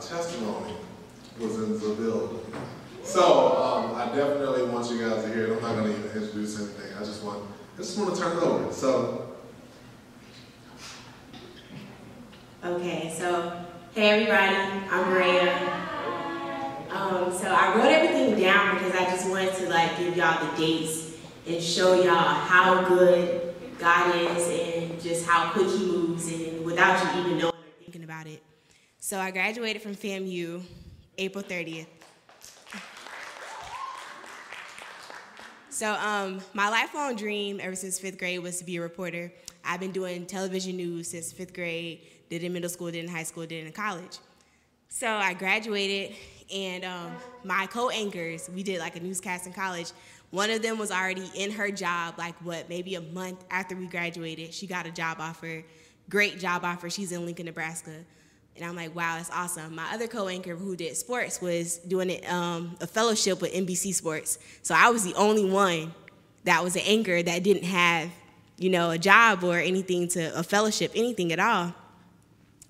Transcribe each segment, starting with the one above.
testimony was in the building. So I definitely want you guys to hear it. I'm not going to even introduce anything. I just want to turn it over. So. Okay, so hey everybody, I'm Maria. So I wrote everything down because I just wanted to give y'all the dates and show y'all how good God is and just how quick He moves and without you even knowing or thinking about it. So I graduated from FAMU April 30th. So my lifelong dream ever since 5th grade was to be a reporter. I've been doing television news since 5th grade, did it in middle school, did it in high school, did it in college. So I graduated, and my co-anchors, we did a newscast in college. One of them was already in her job, maybe a month after we graduated. She got a job offer, great job offer. She's in Lincoln, Nebraska. And I'm like, wow, that's awesome. My other co-anchor who did sports was doing a fellowship with NBC Sports. So I was the only one that was an anchor that didn't have, a job or anything a fellowship, anything at all.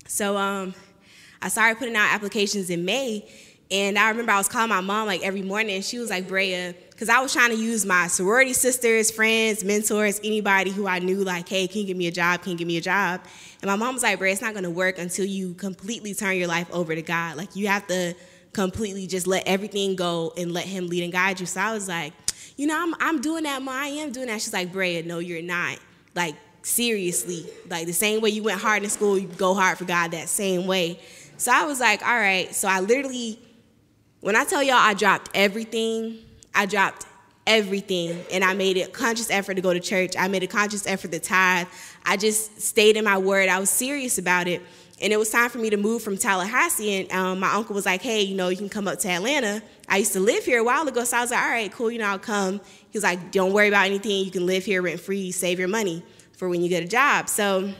So I started putting out applications in May, and I remember I was calling my mom every morning, and she was like, Brea, because I was trying to use my sorority sisters, friends, mentors, anybody who I knew, hey, can you give me a job, can you give me a job? And my mom was like, Brea, it's not going to work until you completely turn your life over to God. You have to completely just let everything go and let Him lead and guide you. So I was like, I'm doing that, Ma, I am doing that. She's like, Brea, no, you're not. Seriously, the same way you went hard in school, you go hard for God that same way. So I was like, all right. So I literally, when I tell y'all I dropped everything, and I made a conscious effort to go to church. I made a conscious effort to tithe. I just stayed in my word. I was serious about it. And it was time for me to move from Tallahassee, and my uncle was like, hey, you can come up to Atlanta. I used to live here a while ago, so I was like, all right, cool, I'll come. He was like, don't worry about anything. You can live here rent-free, save your money for when you get a job. So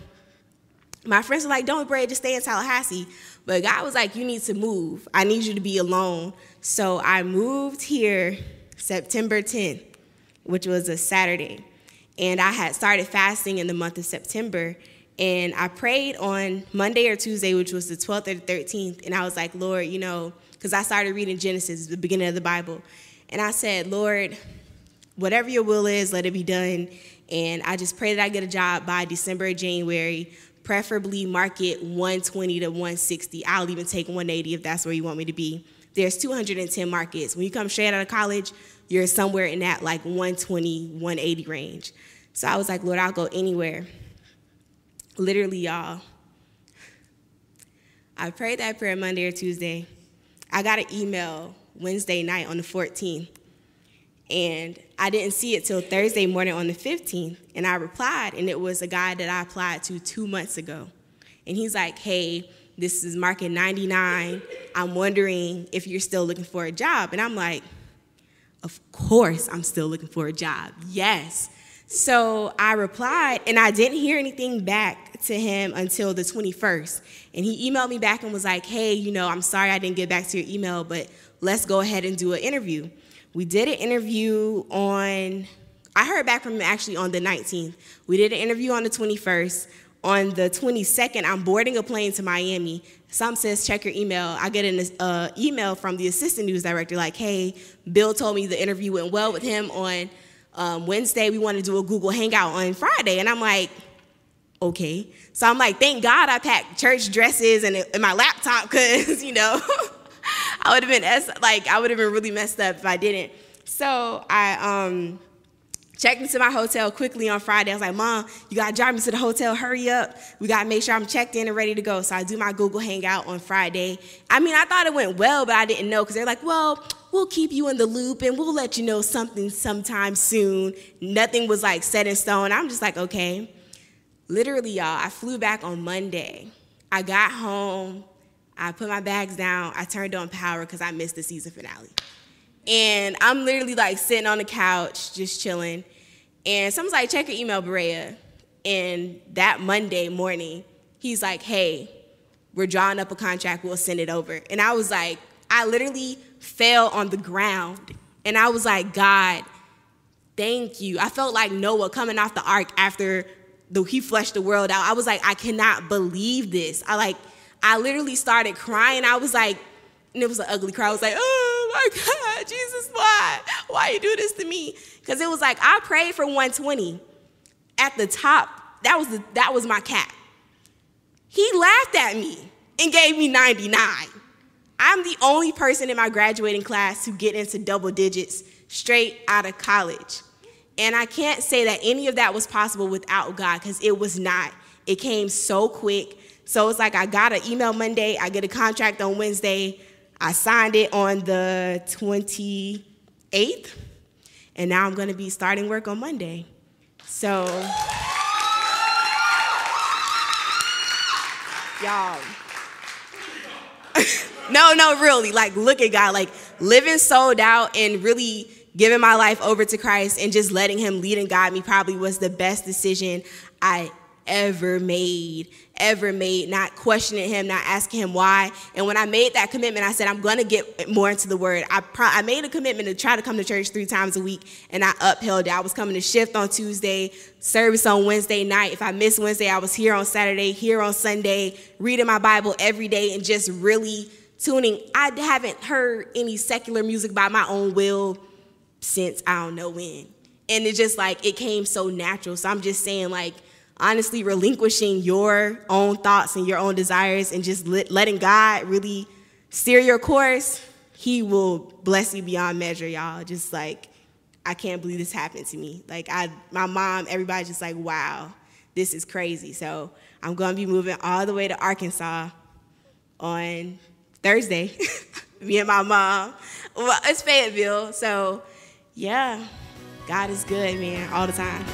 my friends were like, don't, Brea, just stay in Tallahassee. But God was like, you need to move. I need you to be alone. So I moved here September 10th, which was a Saturday. And I had started fasting in the month of September. And I prayed on Monday or Tuesday, which was the 12th or the 13th. And I was like, Lord, because I started reading Genesis, the beginning of the Bible. And I said, Lord, whatever your will is, let it be done. And I just pray that I get a job by December or January, preferably market 120 to 160. I'll even take 180 if that's where you want me to be. There's 210 markets. When you come straight out of college, you're somewhere in that 120, 180 range. So I was like, Lord, I'll go anywhere. Literally, y'all, I prayed that prayer Monday or Tuesday. I got an email Wednesday night on the 14th, and I didn't see it till Thursday morning on the 15th, and I replied, and it was a guy that I applied to 2 months ago. And he's like, hey, this is market 99. I'm wondering if you're still looking for a job. And I'm like, of course I'm still looking for a job. Yes. So I replied, and I didn't hear anything back to him until the 21st. And he emailed me back and was like, hey, I'm sorry I didn't get back to your email, but let's go ahead and do an interview. We did an interview I heard back from him actually on the 19th. We did an interview on the 21st. On the 22nd, I'm boarding a plane to Miami. Something says, check your email. I get an email from the assistant news director like, hey, Bill told me the interview went well with him on Wednesday. We want to do a Google Hangout on Friday. And I'm like, okay. So I'm like, thank God I packed church dresses and my laptop because, I would have been really messed up if I didn't. So I checked into my hotel quickly on Friday. I was like, Mom, you got to drive me to the hotel. Hurry up. We got to make sure I'm checked in and ready to go. So I do my Google Hangout on Friday. I thought it went well, but I didn't know because they're like, well, we'll keep you in the loop and we'll let you know something sometime soon. Nothing was set in stone. I'm just like, okay. Literally, y'all, I flew back on Monday. I got home. I put my bags down. I turned on power because I missed the season finale. And I'm literally sitting on the couch, just chilling. And someone's like, check your email, Brea. And that Monday morning, he's like, hey, we're drawing up a contract. We'll send it over. And I was like, I literally fell on the ground. And I was like, God, thank you. I felt like Noah coming off the ark after he fleshed the world out. I was like, I cannot believe this. I literally started crying. I was like, and it was an ugly cry. I was like, oh my God, Jesus, why you do this to me? Because it was like, I prayed for 120 at the top. That was my cap. He laughed at me and gave me 99. I'm the only person in my graduating class who get into double digits straight out of college. And I can't say that any of that was possible without God, because it was not. It came so quick. So it's like I got an email Monday, I get a contract on Wednesday, I signed it on the 28th, and now I'm gonna be starting work on Monday. So, y'all. No, really, like, look at God, like, living sold out and really giving my life over to Christ and just letting him lead and guide me probably was the best decision I ever made, not questioning him, not asking him why. And when I made that commitment, I said, I'm going to get more into the word. I made a commitment to try to come to church 3 times a week, and I upheld it. I was coming to SHiFT on Tuesday, service on Wednesday night. If I missed Wednesday, I was here on Saturday, here on Sunday, reading my Bible every day and just really tuning. I haven't heard any secular music by my own will since I don't know when. And it just like, it came so natural. So I'm just saying, like, honestly, relinquishing your own thoughts and your own desires and just letting God really steer your course, he will bless you beyond measure, y'all. Just like, I can't believe this happened to me. Like, my mom, everybody's just like, wow, this is crazy. So I'm going to be moving all the way to Arkansas on Thursday, me and my mom. Well, it's Fayetteville, so yeah, God is good, man, all the time.